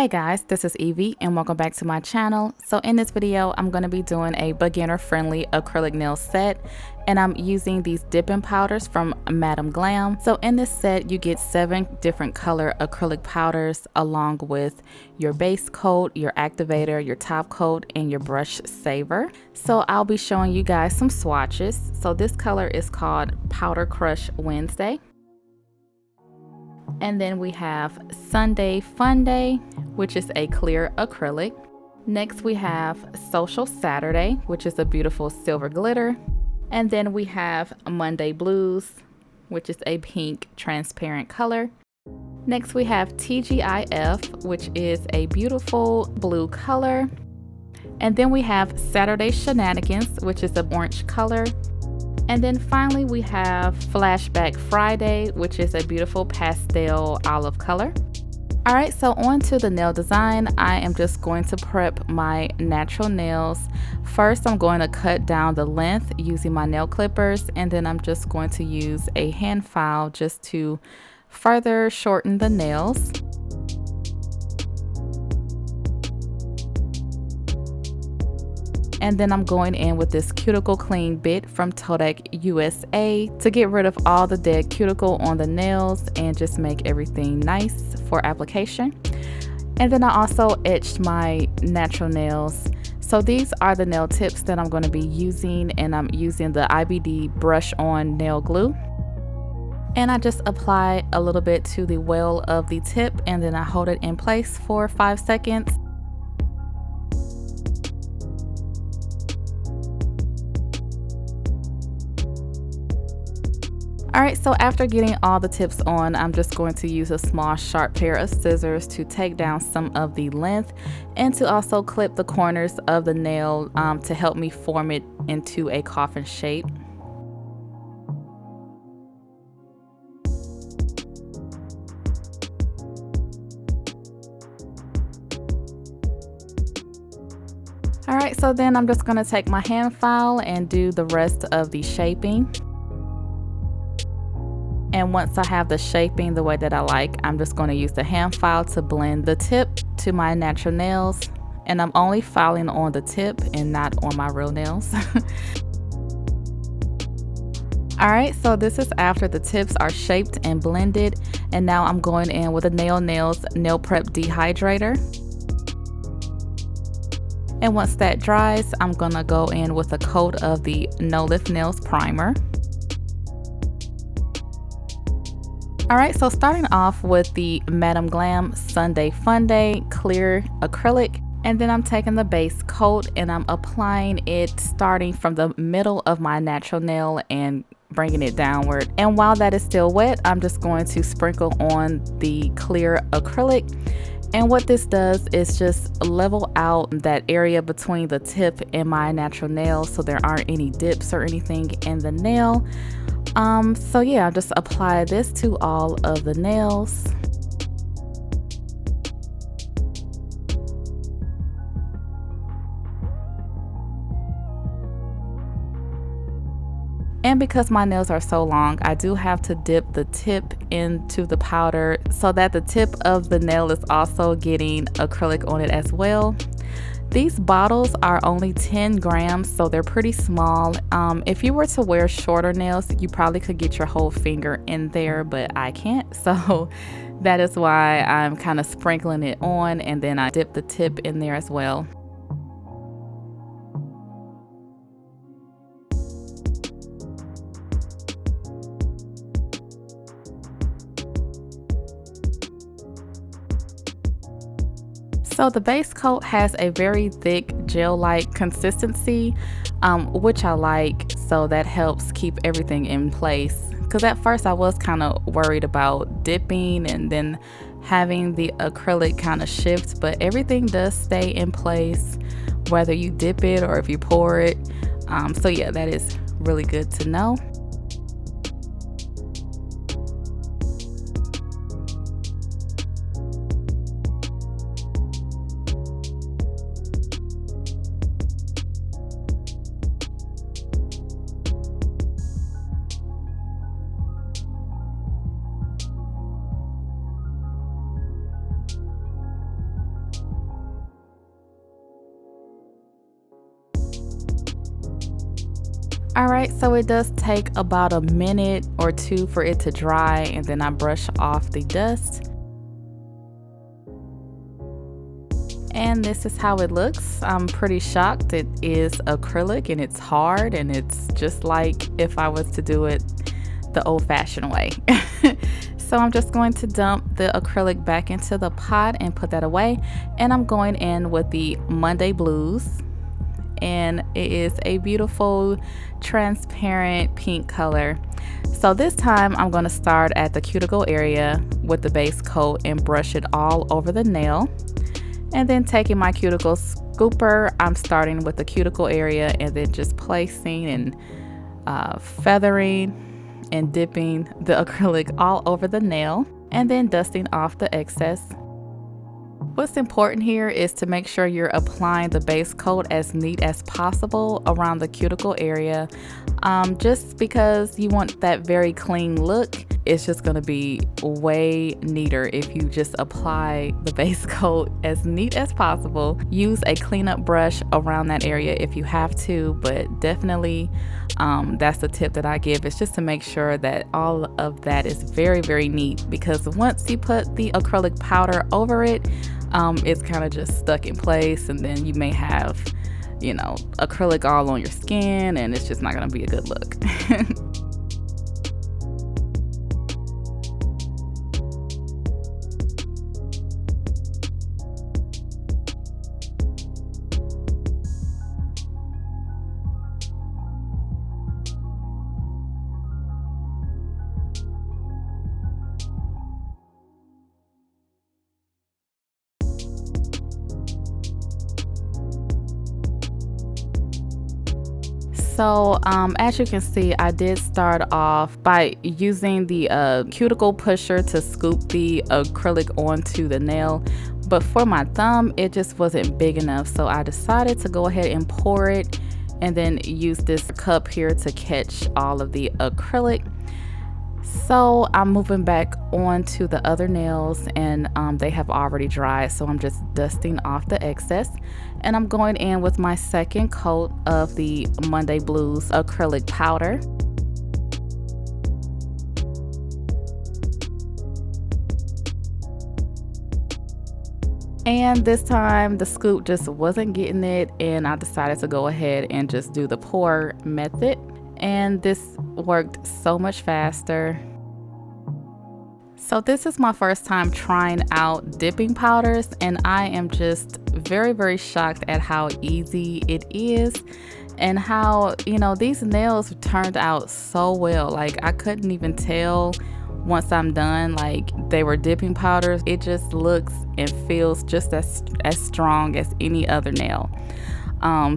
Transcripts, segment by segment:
Hey guys, this is Evie and welcome back to my channel. So in this video, I'm going to be doing a beginner-friendly acrylic nail set, and I'm using these dipping powders from Madam Glam. So in this set, you get 7 different color acrylic powders along with your base coat, your activator, your top coat, and your brush saver. So I'll be showing you guys some swatches. So this color is called Powder Crush Wednesday. And then we have Sunday Fun Day, which is a clear acrylic. Next we have Social Saturday, which is a beautiful silver glitter. And then we have Monday Blues, which is a pink transparent color. Next we have TGIF, which is a beautiful blue color. And then we have Saturday Shenanigans, which is an orange color. And then finally we have Flashback Friday, which is a beautiful pastel olive color. Alright, so on to the nail design. I am just going to prep my natural nails. First, I'm going to cut down the length using my nail clippers, and then I'm just going to use a hand file just to further shorten the nails. And then I'm going in with this cuticle clean bit from Todek USA to get rid of all the dead cuticle on the nails and just make everything nice for application. And then I also etched my natural nails. So these are the nail tips that I'm going to be using, and I'm using the IBD brush on nail glue. And I just apply a little bit to the well of the tip, and then I hold it in place for 5 seconds. Alright, so after getting all the tips on, I'm just going to use a small sharp pair of scissors to take down some of the length and to also clip the corners of the nail to help me form it into a coffin shape. Alright, so then I'm just going to take my hand file and do the rest of the shaping. And once I have the shaping the way that I like, I'm just going to use the hand file to blend the tip to my natural nails. And I'm only filing on the tip and not on my real nails. Alright, so this is after the tips are shaped and blended. And now I'm going in with a Nails Nail Prep Dehydrator. And once that dries, I'm going to go in with a coat of the No Lift Nails Primer. Alright, so starting off with the Madam Glam Sunday Fun Day clear acrylic, and then I'm taking the base coat and I'm applying it starting from the middle of my natural nail and bringing it downward. And while that is still wet, I'm just going to sprinkle on the clear acrylic. And what this does is just level out that area between the tip and my natural nail so there aren't any dips or anything in the nail. So yeah, I'll just apply this to all of the nails. And because my nails are so long, I do have to dip the tip into the powder so that the tip of the nail is also getting acrylic on it as well. These bottles are only 10 grams, so they're pretty small. If you were to wear shorter nails, you probably could get your whole finger in there, but I can't. So that is why I'm kind of sprinkling it on, and then I dip the tip in there as well. So the base coat has a very thick gel-like consistency, which I like, so that helps keep everything in place. Because at first I was kind of worried about dipping and then having the acrylic kind of shift, but everything does stay in place whether you dip it or if you pour it. So yeah, that is really good to know. Alright, so it does take about a minute or two for it to dry, and then I brush off the dust. And this is how it looks. I'm pretty shocked. It is acrylic and it's hard, and it's just like if I was to do it the old-fashioned way. So I'm just going to dump the acrylic back into the pot and put that away. And I'm going in with the Monday Blues. And it is a beautiful transparent pink color. So this time I'm going to start at the cuticle area with the base coat and brush it all over the nail. And then taking my cuticle scooper, I'm starting with the cuticle area and then just placing and feathering and dipping the acrylic all over the nail and then dusting off the excess. What's important here is to make sure you're applying the base coat as neat as possible around the cuticle area. Just because you want that very clean look, it's just going to be way neater if you just apply the base coat as neat as possible. Use a cleanup brush around that area if you have to, but definitely that's the tip that I give, is just to make sure that all of that is very, very neat, because once you put the acrylic powder over it, it's kind of just stuck in place, and then you may have, you know, acrylic all on your skin, and it's just not going to be a good look. So as you can see, I did start off by using the cuticle pusher to scoop the acrylic onto the nail, but for my thumb it just wasn't big enough, so I decided to go ahead and pour it and then use this cup here to catch all of the acrylic. So I'm moving back on to the other nails, and they have already dried, so I'm just dusting off the excess, and I'm going in with my second coat of the Monday Blues acrylic powder. And this time the scoop just wasn't getting it, and I decided to go ahead and just do the pour method, and this worked so much faster. So this is my first time trying out dipping powders, and I am just very, very shocked at how easy it is and how, you know, these nails turned out so well. Like, I couldn't even tell once I'm done like they were dipping powders. It just looks and feels just as strong as any other nail.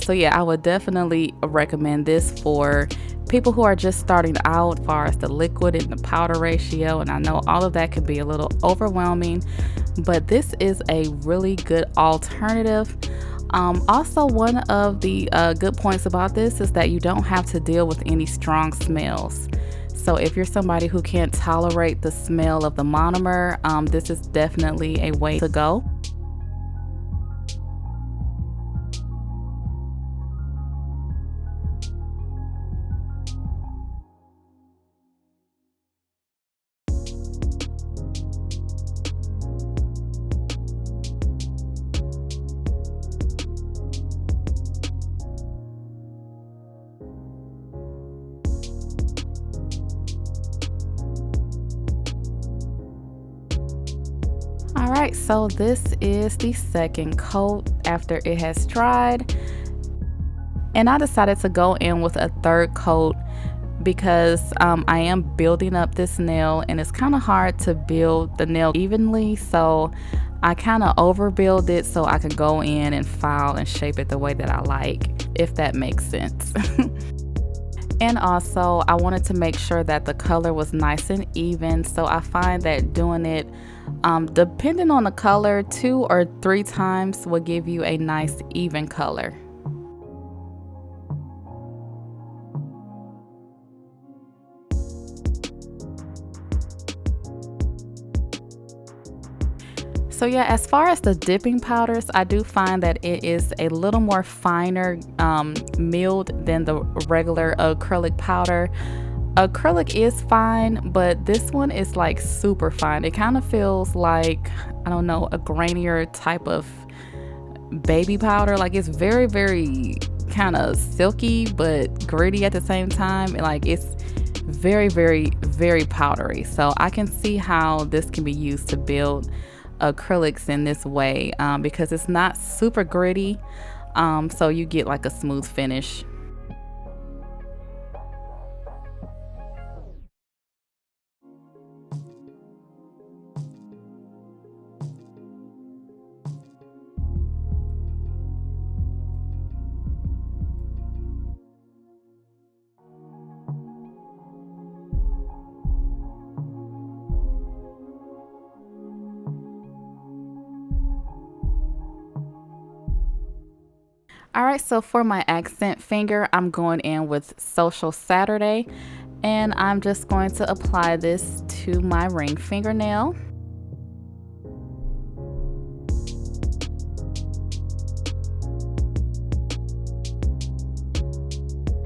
So yeah, I would definitely recommend this for people who are just starting out as far as the liquid and the powder ratio, and I know all of that can be a little overwhelming, but this is a really good alternative. Also, one of the good points about this is that you don't have to deal with any strong smells. So if you're somebody who can't tolerate the smell of the monomer, this is definitely a way to go. Alright, so this is the second coat after it has dried, and I decided to go in with a third coat because I am building up this nail, and it's kind of hard to build the nail evenly, so I kind of overbuild it so I can go in and file and shape it the way that I like, if that makes sense. And also, I wanted to make sure that the color was nice and even, so I find that doing it, depending on the color, 2 or 3 times will give you a nice even color. So yeah, as far as the dipping powders, I do find that it is a little more finer milled than the regular acrylic powder. Acrylic is fine, but this one is like super fine. It kind of feels like, I don't know, a grainier type of baby powder. Like it's very, very kind of silky but gritty at the same time. Like it's very, very, very powdery. So I can see how this can be used to build acrylics in this way, because it's not super gritty, so you get like a smooth finish. All right, so for my accent finger, I'm going in with Social Saturday, and I'm just going to apply this to my ring fingernail.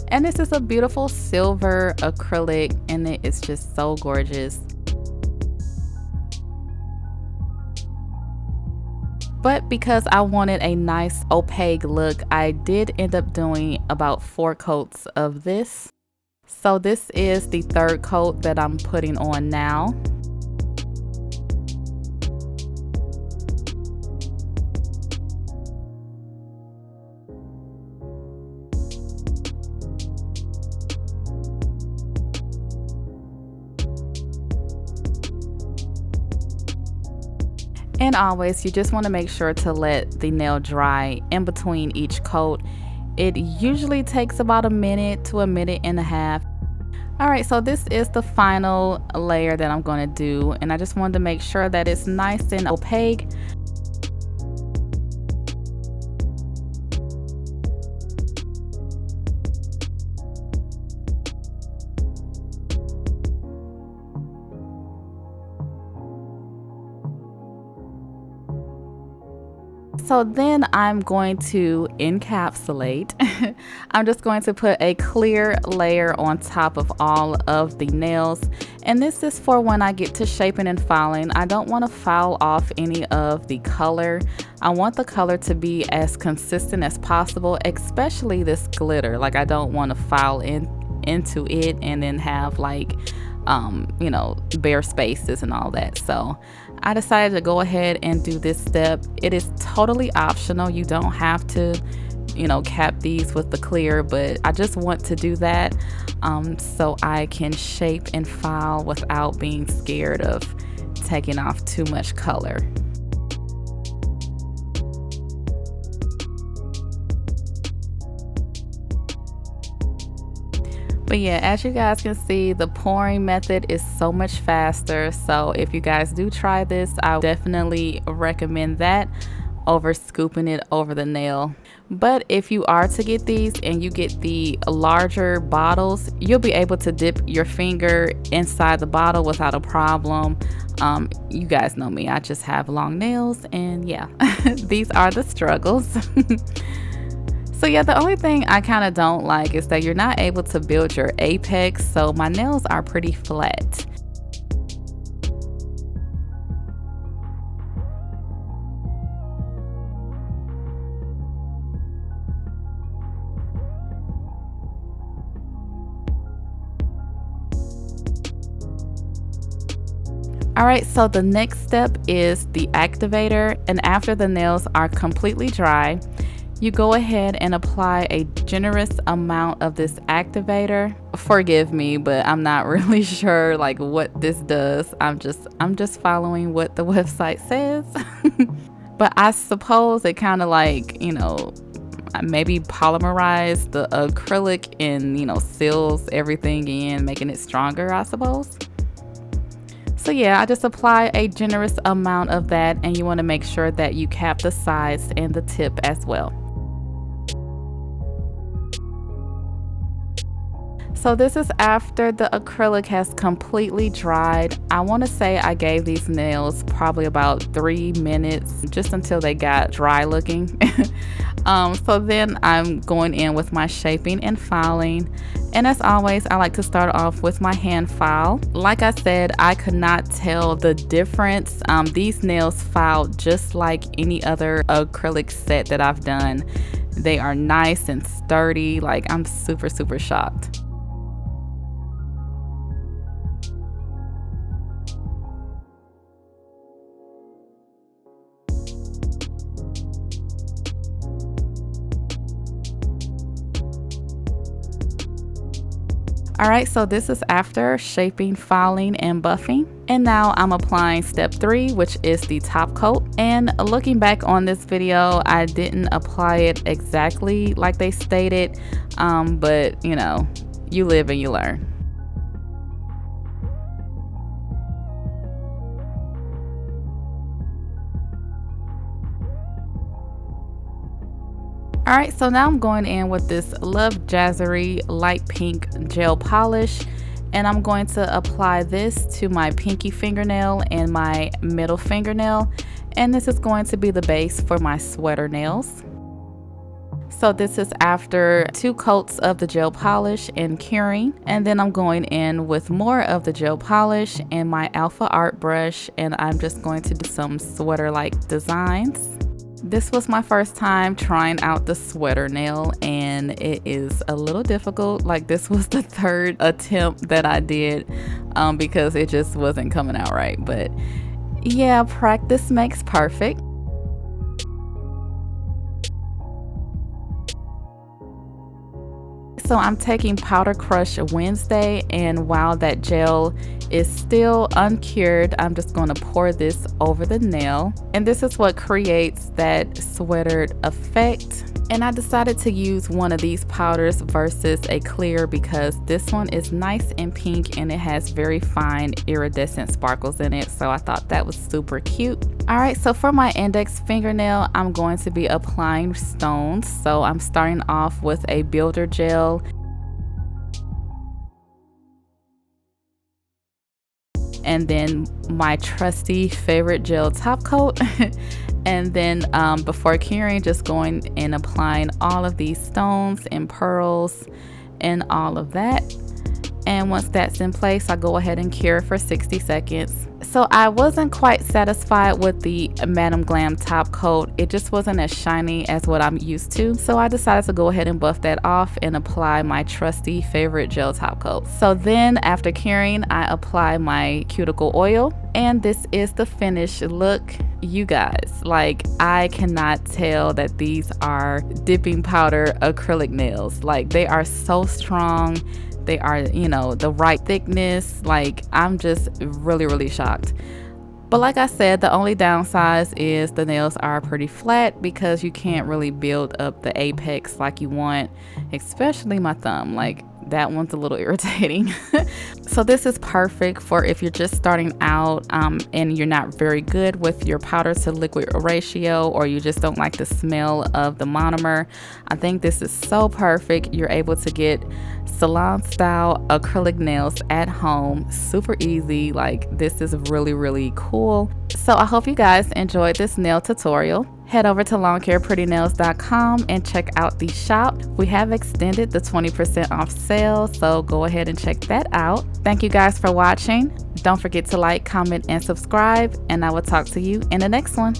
And this is a beautiful silver acrylic, and it is just so gorgeous. But because I wanted a nice opaque look, I did end up doing about 4 coats of this. So this is the 3rd coat that I'm putting on now. And always, you just want to make sure to let the nail dry in between each coat. It usually takes about a minute to a minute and a half. All right, so this is the final layer that I'm going to do, and I just wanted to make sure that it's nice and opaque. So then I'm going to encapsulate. I'm just going to put a clear layer on top of all of the nails. And this is for when I get to shaping and filing. I don't want to file off any of the color. I want the color to be as consistent as possible, especially this glitter. Like I don't want to file into it and then have like, you know, bare spaces and all that. So I decided to go ahead and do this step. It is totally optional. You don't have to, you know, cap these with the clear, but I just want to do that so I can shape and file without being scared of taking off too much color. But yeah, as you guys can see, the pouring method is so much faster. So if you guys do try this, I definitely recommend that over scooping it over the nail. But if you are to get these and you get the larger bottles, you'll be able to dip your finger inside the bottle without a problem. You guys know me, I just have long nails, and yeah, these are the struggles. So yeah, the only thing I kind of don't like is that you're not able to build your apex, so my nails are pretty flat. Alright, so the next step is the activator, and after the nails are completely dry, you go ahead and apply a generous amount of this activator. Forgive me, but I'm not really sure like what this does. I'm just following what the website says. But I suppose it kind of like, you know, maybe polymerize the acrylic and, you know, seals everything in, making it stronger, I suppose. So yeah, I just apply a generous amount of that, and you want to make sure that you cap the sides and the tip as well. So this is after the acrylic has completely dried. I want to say I gave these nails probably about 3 minutes, just until they got dry looking. So then I'm going in with my shaping and filing. And as always, I like to start off with my hand file. Like I said, I could not tell the difference. These nails filed just like any other acrylic set that I've done. They are nice and sturdy. Like, I'm super, super shocked. Alright, so this is after shaping, filing, and buffing. And now I'm applying step 3, which is the top coat. And looking back on this video, I didn't apply it exactly like they stated, but you know, you live and you learn. Alright, so now I'm going in with this Love Jazzery light pink gel polish, and I'm going to apply this to my pinky fingernail and my middle fingernail, and this is going to be the base for my sweater nails. So this is after 2 coats of the gel polish and curing, and then I'm going in with more of the gel polish and my Alpha Art brush, and I'm just going to do some sweater-like designs. This was my first time trying out the sweater nail, and it is a little difficult. Like, this was the 3rd attempt that I did because it just wasn't coming out right. But yeah, practice makes perfect. So I'm taking Powder Crush Wednesday, and while that gel is still uncured, I'm just going to pour this over the nail, and this is what creates that sweatered effect. And I decided to use one of these powders versus a clear because this one is nice and pink and it has very fine iridescent sparkles in it, so I thought that was super cute. Alright, so for my index fingernail, I'm going to be applying stones. So I'm starting off with a builder gel, and then my trusty favorite gel top coat. And then before curing, just going and applying all of these stones and pearls and all of that. And once that's in place, I go ahead and cure for 60 seconds. So I wasn't quite satisfied with the Madam Glam top coat. It just wasn't as shiny as what I'm used to. So I decided to go ahead and buff that off and apply my trusty favorite gel top coat. So then after curing, I apply my cuticle oil, and this is the finished look. You guys, like, I cannot tell that these are dipping powder acrylic nails. Like, they are so strong. They are, you know, the right thickness. Like, I'm just really shocked. But like I said, the only downside is the nails are pretty flat because you can't really build up the apex like you want, especially my thumb. Like, that one's a little irritating. So this is perfect for if you're just starting out and you're not very good with your powder to liquid ratio, or you just don't like the smell of the monomer. I think this is so perfect. You're able to get salon style acrylic nails at home, super easy. Like, this is really cool. So I hope you guys enjoyed this nail tutorial. Head over to lawncareprettynails.com and check out the shop. We have extended the 20% off sale, so go ahead and check that out. Thank you guys for watching. Don't forget to like, comment, and subscribe, and I will talk to you in the next one.